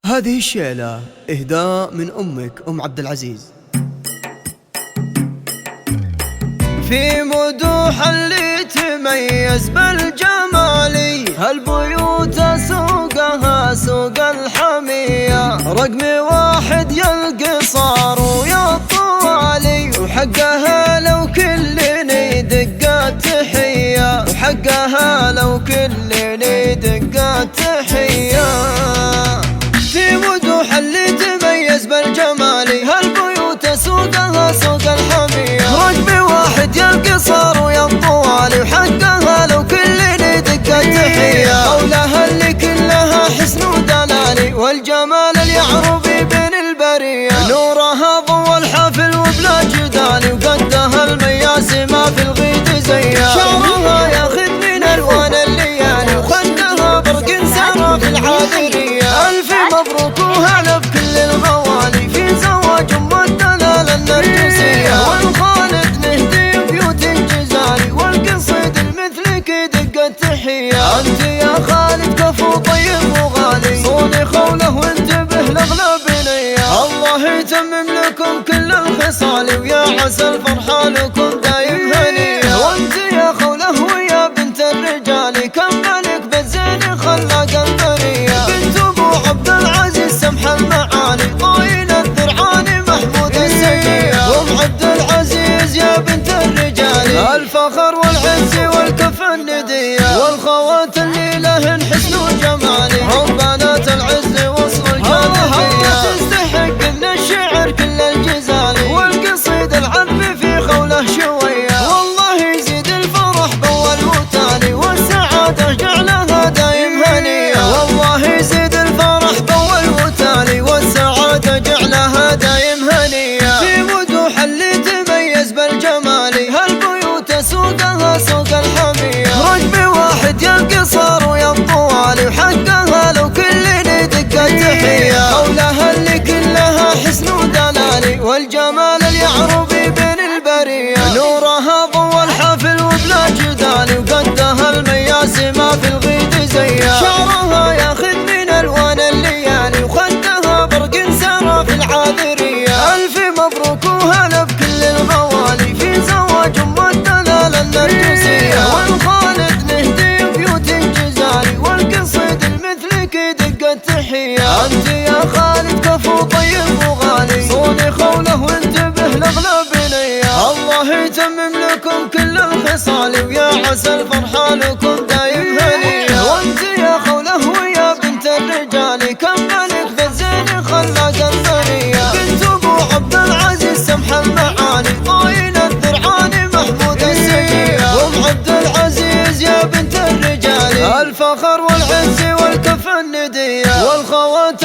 هذه الشيلة إهداء من أمك أم عبد العزيز. في مدوح اللي تميز بالجمالي، هالبيوت سوقها سوق الحمية، رقم واحد يا القصار ويا الطوالي، وحقها لو كلني دقات تحية، وحقها لو كلني دقات تحية. في مدوح اللي تميز بالجمالي، هالبيوت سوقها سوق الحمية، رقم واحد يا القصار ويا الطوالي، وحقها لو كلني دقات تحية. قولها اللي كلها حسن ودلالي، والجمال اليعربي بين البرية، نورها ضوى الحافل وبلا جدالي، وقدها المياسي ما في الغيد زيها، شعرها ياخذ من الوان الليالي، وخدها برق سما في العاذرية. الف مبروك وهلا بكل الغوالي، في زواج ام الدلال النرجسية، والخالد نهدي بيوت جزالي، والقصيد المثلك دق التحية. انت يا خالد كفو طيب وغالي، صوني خوله وانتبه لاغلب نية، الله يتمم لكم كل الخصال، ويا عسى الفرحة لكم دايم هنية. وانت يا خوله ويا بنت الرجال، كملك بالزين خلاق البرية، بنت ابو عبد العزيز سمح المعالي، طايل الذرعاني محمود السيئة، وام عبد العزيز يا بنت الرجال، الفخر والعز والكف الندية، والخوات اللي لهن حسن وجمالي، هم بنات العز وصل الجاذبية، تستحق من الشعر كل الجزالي، والقصيد العذب في خوله شوية، والله يزيد الفرح بول وتالي، والسعادة جعلها دايم هنية، والله يزيد الفرح بول وتالي، والسعادة جعلها دايم هنية. في مدوح اللي تميز بالجمالي، هالبيوت سوقها سوق الحمية، رقم واحد يا القصار ويا الطوالي، وحقها لو كلني دقات تحية. قولها اللي كلها حسن ودلالي، والجمال اليعربي بين البرية، نورها ضوى الحافل وبلا جدالي، وقدها المياسي ما في الغيد زيها، شعرها ياخذ من الوان الليالي، وخدها برق سما في العاذرية. الف مبروك وهلا بكل الغوالي، في زواج ام الدلال النرجسية، والخالد نهدي بيوت جزالي، والقصيد المثلك دق التحية. انت يا خالد كفو طيب وغالي، صوني خوله وانتبه لاغلب نية، الله يتمم لكم كل الخصال، ويا عسى الفرحة لكم دايم هنية. وانت يا خوله ويا بنت الرجال، كملك بالزين خلاق البرية، بنت ابو عبد العزيز سمح المعالي، طايل الذرعاني محمود السيئة، وام عبد العزيز يا بنت الرجال، الفخر والعز والكف الندية، والخوات